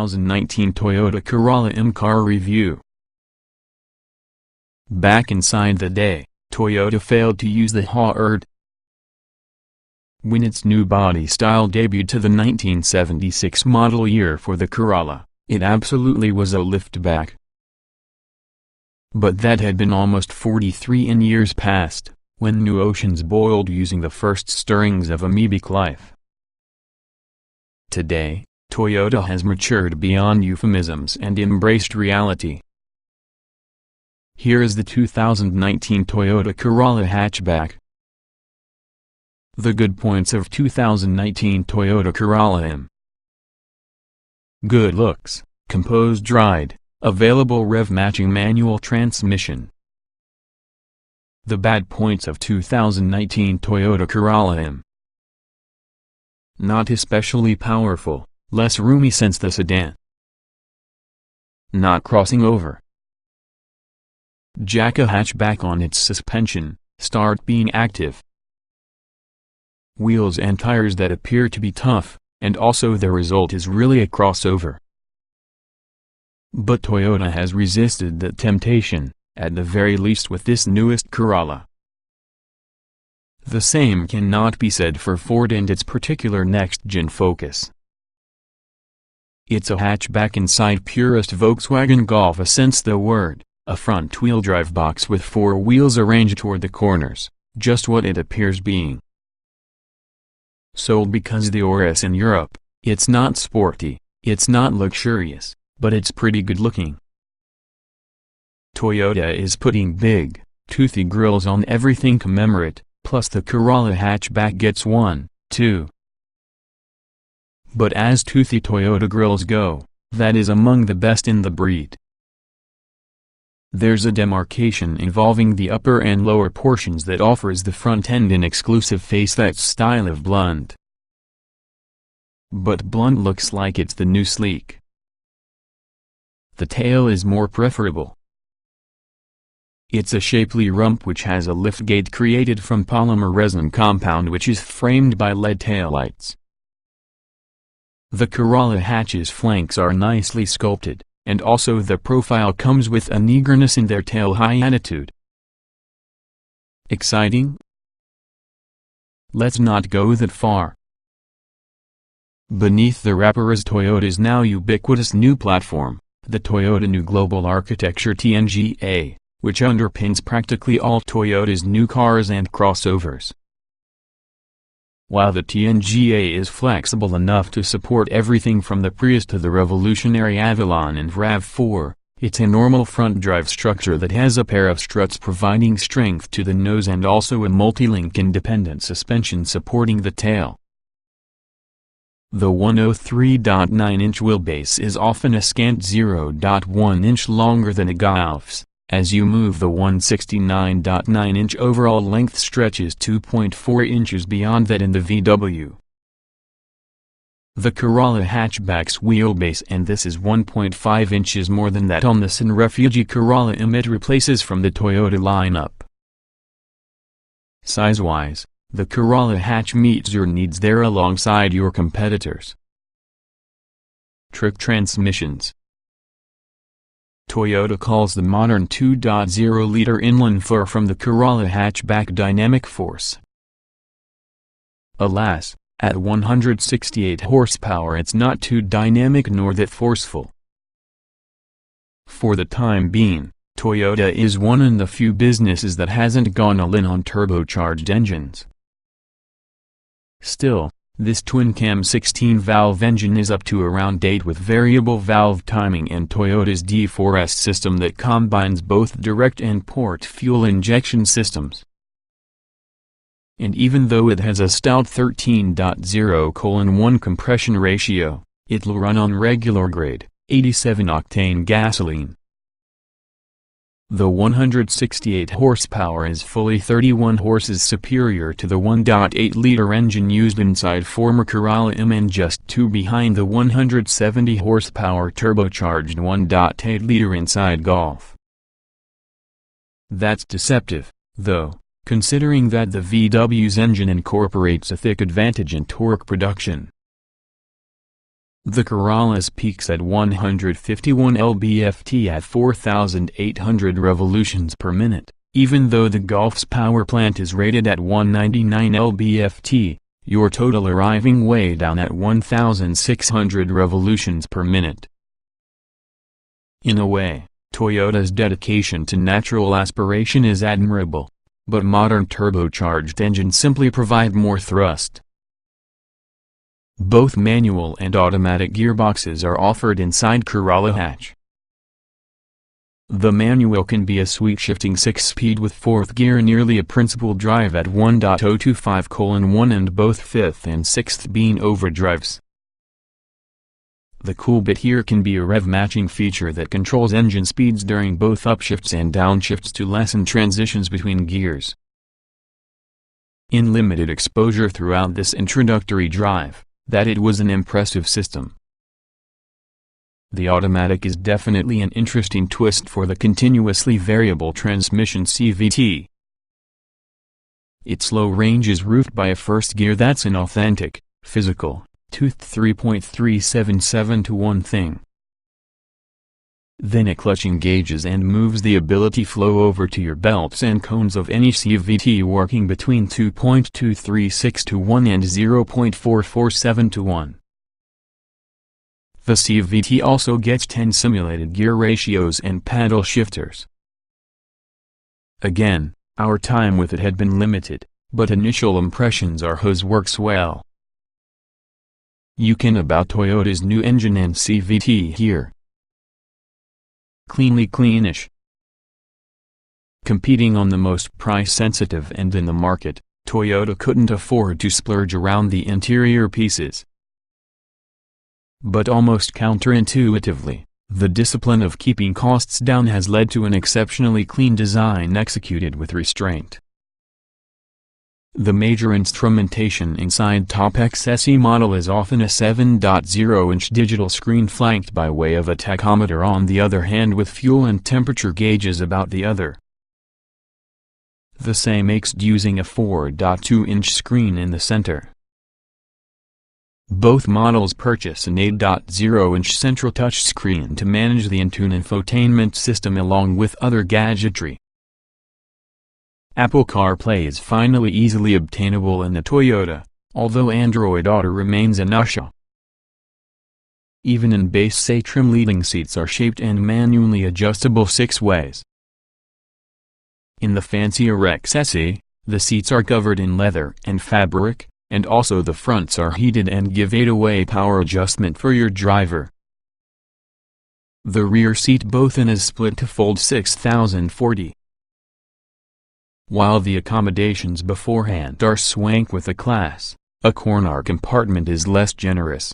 2019 Toyota Corolla in-car review. Back inside the day, Toyota failed to use the Auris when its new body style debuted to the 1976 model year for the Corolla. It absolutely was a liftback. But that had been almost 43 in years past, when new oceans boiled using the first stirrings of amoebic life. Today, Toyota has matured beyond euphemisms and embraced reality. Here is the 2019 Toyota Corolla Hatchback. The good points of 2019 Toyota Corolla M. Good looks, composed ride, available rev-matching manual transmission. The bad points of 2019 Toyota Corolla M. Not especially powerful, less roomy since the sedan. Not crossing over. Jack a hatchback on its suspension, start being active. Wheels and tires that appear to be tough, and also the result is really a crossover. But Toyota has resisted that temptation, at the very least with this newest Corolla. The same cannot be said for Ford and its particular next-gen Focus. It's a hatchback inside purest Volkswagen Golf sense the word, a front-wheel drive box with four wheels arranged toward the corners, just what it appears being. Sold because the Auris in Europe, it's not sporty, it's not luxurious, but it's pretty good looking. Toyota is putting big, toothy grills on everything commemorate, plus the Corolla hatchback gets one, too. But as toothy Toyota grills go, that is among the best in the breed. There's a demarcation involving the upper and lower portions that offers the front end an exclusive face that's style of blunt. But blunt looks like it's the new sleek. The tail is more preferable. It's a shapely rump which has a liftgate created from polymer resin compound which is framed by LED taillights. The Corolla hatch's flanks are nicely sculpted, and also the profile comes with an eagerness in their tail-high attitude. Exciting? Let's not go that far. Beneath the wrapper is Toyota's now ubiquitous new platform, the Toyota New Global Architecture TNGA, which underpins practically all Toyota's new cars and crossovers. While the TNGA is flexible enough to support everything from the Prius to the revolutionary Avalon and RAV4, it's a normal front drive structure that has a pair of struts providing strength to the nose and also a multi-link independent suspension supporting the tail. The 103.9-inch wheelbase is often a scant 0.1 inch longer than a Golf's, as you move the 169.9-inch overall length stretches 2.4 inches beyond that in the VW. The Corolla hatchback's wheelbase, and this is 1.5 inches more than that on the Sun Refugee Corolla it replaces from the Toyota lineup. Size-wise, the Corolla hatch meets your needs there alongside your competitors. Trick transmissions. Toyota calls the modern 2.0-liter inline four from the Corolla hatchback dynamic force. Alas, at 168 horsepower it's not too dynamic nor that forceful. For the time being, Toyota is one in the few businesses that hasn't gone all in on turbocharged engines. Still, this twin-cam 16-valve engine is up to around date with variable valve timing and Toyota's D4S system that combines both direct and port fuel injection systems. And even though it has a stout 13.0:1 compression ratio, it'll run on regular grade, 87-octane gasoline. The 168 horsepower is fully 31 horses superior to the 1.8-liter engine used inside former Corolla M and just 2 behind the 170 horsepower turbocharged 1.8-liter inside Golf. That's deceptive, though, considering that the VW's engine incorporates a thick advantage in torque production. The Corollas peaks at 151 lb-ft at 4,800 revolutions per minute. Even though the Golf's power plant is rated at 199 lb-ft, your total arriving way down at 1,600 revolutions per minute. In a way, Toyota's dedication to natural aspiration is admirable, but modern turbocharged engines simply provide more thrust. Both manual and automatic gearboxes are offered inside Corolla Hatch. The manual can be a sweet shifting 6-speed with 4th gear, nearly a principal drive at 1.025:1 and both 5th and 6th being overdrives. The cool bit here can be a rev matching feature that controls engine speeds during both upshifts and downshifts to lessen transitions between gears. In limited exposure throughout this introductory drive, that it was an impressive system. The automatic is definitely an interesting twist for the continuously variable transmission CVT. Its low range is roofed by a first gear that's an authentic, physical, toothed 3.377-to-1 thing. Then it clutch engages and moves the ability flow over to your belts and cones of any CVT working between 2.236-to-1 and 0.447-to-1. The CVT also gets 10 simulated gear ratios and paddle shifters. Again, our time with it had been limited, but initial impressions are his works well. You can about Toyota's new engine and CVT here. Cleanly cleanish. Competing on the most price-sensitive end in the market, Toyota couldn't afford to splurge around the interior pieces. But almost counterintuitively, the discipline of keeping costs down has led to an exceptionally clean design executed with restraint. The major instrumentation inside top XSE model is often a 7.0-inch digital screen flanked by way of a tachometer on the other hand with fuel and temperature gauges about the other. The same makes using a 4.2-inch screen in the center. Both models purchase an 8.0-inch central touchscreen to manage the in-tune infotainment system along with other gadgetry. Apple CarPlay is finally easily obtainable in the Toyota, although Android Auto remains an issue. Even in base say trim, leading seats are shaped and manually adjustable 6 ways. In the fancier XSE, the seats are covered in leather and fabric, and also the fronts are heated and give 8-way power adjustment for your driver. The rear seat both in is split to fold 6040. While the accommodations beforehand are swank with a class, a corner compartment is less generous.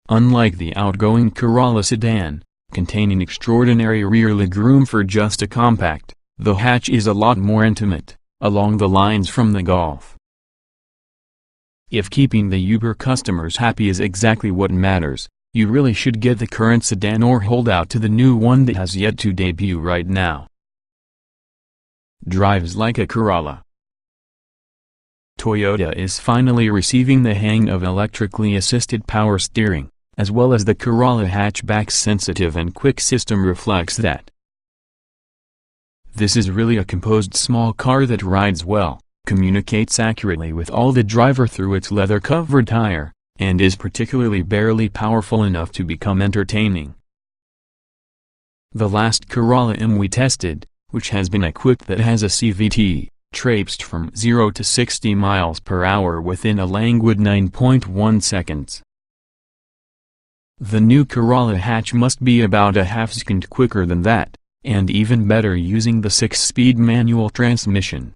Unlike the outgoing Corolla sedan, containing extraordinary rear legroom for just a compact, the hatch is a lot more intimate, along the lines from the Golf. If keeping the Uber customers happy is exactly what matters, you really should get the current sedan or hold out to the new one that has yet to debut right now. Drives like a Corolla. Toyota is finally receiving the hang of electrically assisted power steering, as well as the Corolla Hatchback's sensitive and quick system reflects that. This is really a composed small car that rides well, communicates accurately with all the driver through its leather-covered tire, and is particularly barely powerful enough to become entertaining. The last Corolla M we tested, which has been equipped that has a CVT, traipsed from 0 to 60 miles per hour within a languid 9.1 seconds. The new Corolla Hatch must be about a half-second quicker than that, and even better using the 6-speed manual transmission.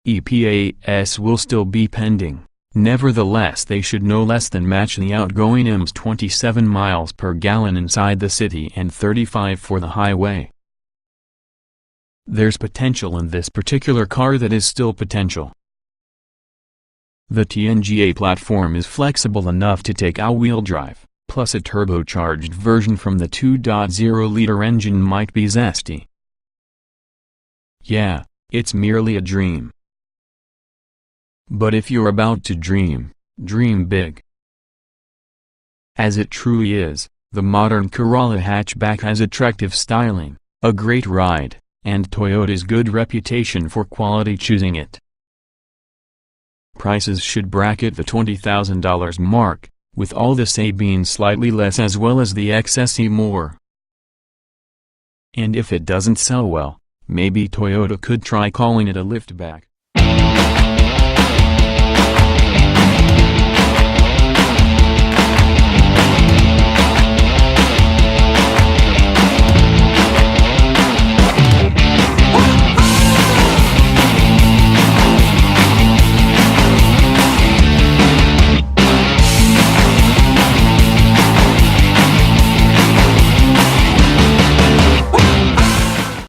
EPAS will still be pending, nevertheless they should no less than match the outgoing M's 27 miles per gallon inside the city and 35 for the highway. There's potential in this particular car that is still potential. The TNGA platform is flexible enough to take all-wheel drive, plus a turbocharged version from the 2.0-liter engine might be zesty. Yeah, it's merely a dream. But if you're about to dream, dream big. As it truly is, the modern Corolla hatchback has attractive styling, a great ride, and Toyota's good reputation for quality choosing it. Prices should bracket the $20,000 mark, with all the say being slightly less as well as the XSE more. And if it doesn't sell well, maybe Toyota could try calling it a liftback.